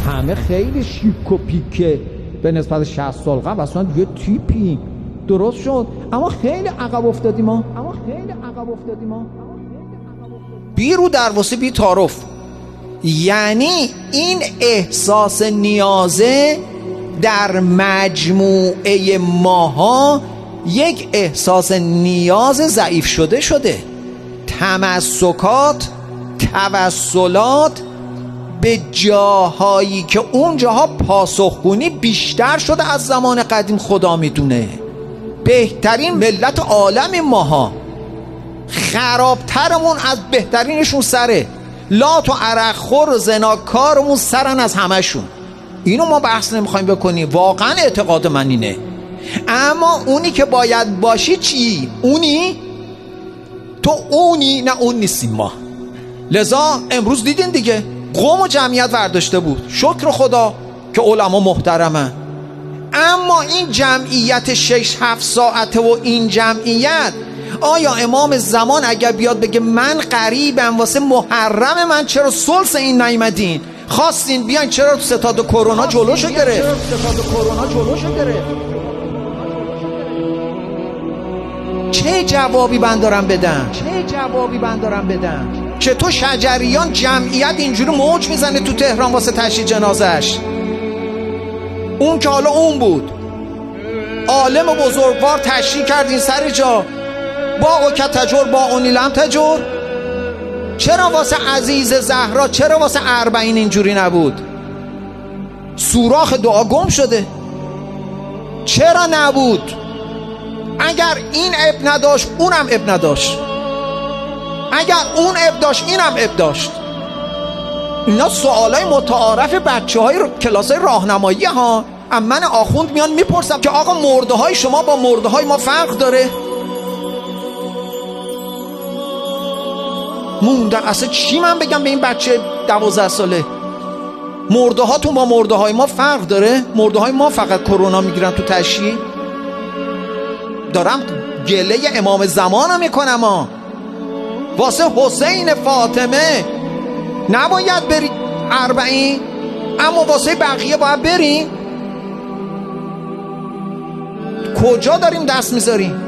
همه خیلی شیک و پیکه به نسبت 60 سال قبل، اصلا یه تیپی درست شد، اما خیلی عقب افتادیم ما. بی رو درواسه بی تعارف. یعنی این احساس نیازه در مجموعه ماها یک احساس نیاز ضعیف شده. تمسکات، توسلات به جاهایی که اون جاها پاسخگویی بیشتر شده از زمان قدیم خدا میدونه. بهترین ملت عالم ماها، خرابترمون از بهترینشون سره، لات و عرق خور و زناکارمون سرن از همشون. اینو ما بحث نمیخوایم بکنیم، واقعا اعتقاد من اینه. اما اونی که باید باشی چی؟ اونی؟ تو اونی؟ نه اون نیستیم ما. لذا امروز دیدین دیگه قوم و جمعیت ورداشته بود، شکر خدا که علما محترمن. اما این جمعیت 6-7 ساعته و این جمعیت، آیا امام زمان اگر بیاد بگه من غریبم واسه محرم من چرا ثلث این نیومدین؟ خواستین بیان چرا ستاد کرونا جلوشو گرفت؟ چه جوابی من دارم بدم؟ که تو شجریان جمعیت اینجوری موج میزنه تو تهران واسه تشییع جنازش. اون که حالا اون بود، عالم بزرگوار تشییع کردین سر جا، با تجر با اونی لم تجر. چرا واسه عزیز زهرا، چرا واسه 40 اینجوری نبود؟ سوراخ دعا گم شده، چرا نبود؟ اگر این اب نداشت اونم اب نداشت، اگر اون اب داشت اینم اب داشت. اینا سوالای متعارف بچه های کلاسای راهنمایی ها. من آخوند میان میپرسم که آقا مرده های شما با مرده های ما فرق داره؟ مونده اصلا چی من بگم به این بچه 12 ساله؟ مرده هاتون با مرده های ما فرق داره؟ مرده های ما فقط کرونا میگیرن تو تشییع؟ دارم گله امام زمانم میکنم واسه حسین فاطمه نباید بری 40، اما واسه بقیه باید بریم. کجا داریم دست میذاریم؟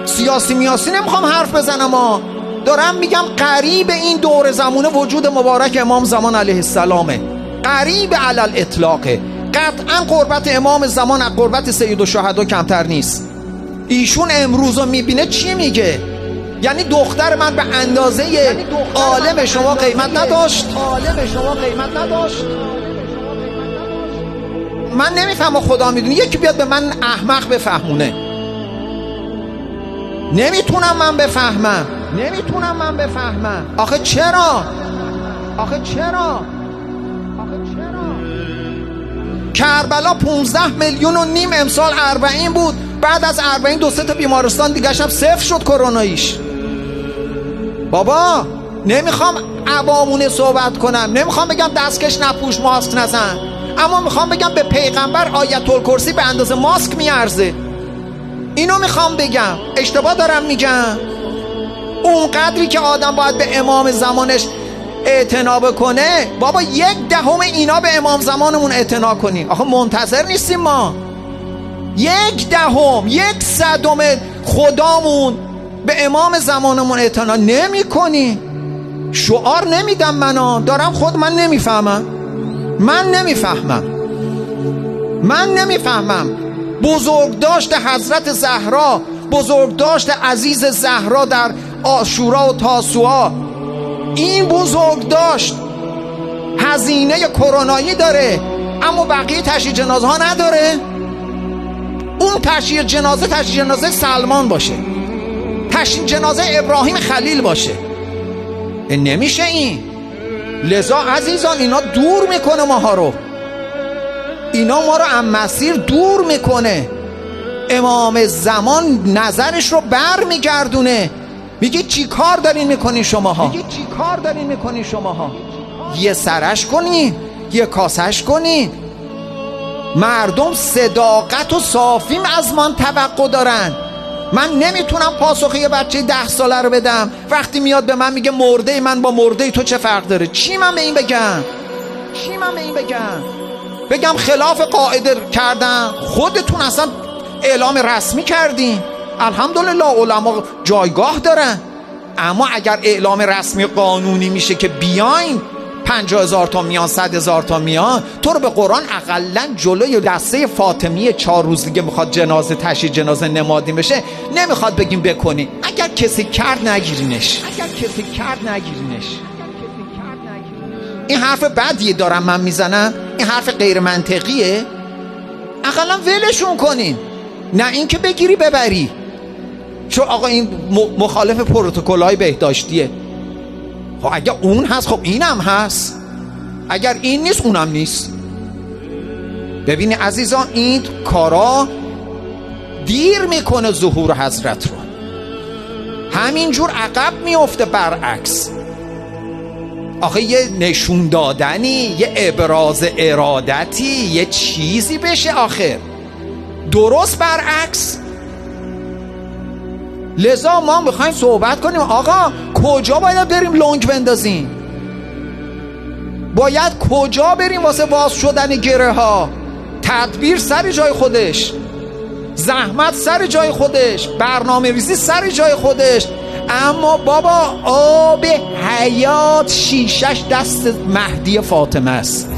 سیاسی میاسی نمیخوام حرف بزنم دارم میگم قریب این دور زمونه وجود مبارک امام زمان علیه السلامه، قریب علل اطلاقه. قطعا قربت امام زمان از قربت سید الشهدا کمتر نیست. ایشون امروز رو میبینه چی میگه؟ یعنی دختر من به اندازه عالم شما قیمت نداشت؟ من نمیفهمم، خدا میدونه. یکی بیاد به من احمق بفهمونه. نمیتونم من بفهمم. آخه چرا؟ کربلا 15 میلیون و نیم، امسال 40 بود. بعد از 40 2-3 تا بیمارستان دیگه شب صفر شد کروناییش. بابا نمیخوام عوامونه صحبت کنم، نمیخوام بگم دستکش نپوش ماسک نزن، اما میخوام بگم به پیغمبر آیت الکرسی به اندازه ماسک میارزه. اینو میخوام بگم. اشتباه دارم میگم؟ اون قدری که آدم باید به امام زمانش اعتنا کنه، بابا 1/10 اینا به امام زمانمون اعتنا کنیم. آخه منتظر نیستیم ما. 1/10 1/100 خدامون به امام زمانمون اعتنا نمی کنی. شعار نمیدم من دارم خود من نمیفهمم بزرگداشت حضرت زهرا، بزرگداشت عزیز زهرا در عاشورا و تاسوعا. این بزرگداشت هزینه کرونایی داره، اما بقیه تشییع جنازه ها نداره. اون تشییع جنازه سلمان باشه، تشییع جنازه ابراهیم خلیل باشه. نمیشه این. لذا عزیزان اینا دور میکنه ماها رو، اینا ما رو از مسیر دور میکنه. امام زمان نظرش رو بر میگردونه، میگه چی کار دارین میکنین شماها؟ یه سرش کنین، یه کاسش کنین. مردم صداقت و صافیم از من توقع دارن. من نمیتونم پاسخ یه بچه 10 ساله رو بدم وقتی میاد به من میگه مرده من با مرده تو چه فرق داره. چی من به این بگم؟ چی من به این بگم خلاف قاعده کردن؟ خودتون اصلا اعلام رسمی کردین. الحمدلله علما جایگاه دارن، اما اگر اعلام رسمی قانونی میشه که بیاین 50,000 تا میان، 100,000 تا میان، تو رو به قرآن اقلا جلوی دسته فاطمی 4 روز دیگه میخواد جنازه تشییع جنازه نمادین بشه، نمیخواد بگیم بکنی. اگر کسی کرد نگیرینش. این حرف بدیه دارم من میزنم، این حرف غیر منطقیه. اقلا ولشون کنین، نه اینکه بگیری ببری. چون آقا این مخالف پروتکل‌های بهداشتیه. خب اگر اون هست خب اینم هست، اگر این نیست اونم نیست. ببینی عزیزان، این کارا دیر میکنه ظهور حضرت رو، همینجور عقب میفته برعکس. آخه یه نشون دادنی، یه ابراز ارادتی، یه چیزی بشه آخر، درست برعکس. لذا ما میخوایم صحبت کنیم آقا کجا باید بریم لنگ بندازیم، باید کجا بریم واسه باز شدن گره ها. تدبیر سر جای خودش، زحمت سر جای خودش، برنامه ریزی سر جای خودش، اما بابا آب حیات شیشش دست مهدی فاطمه است.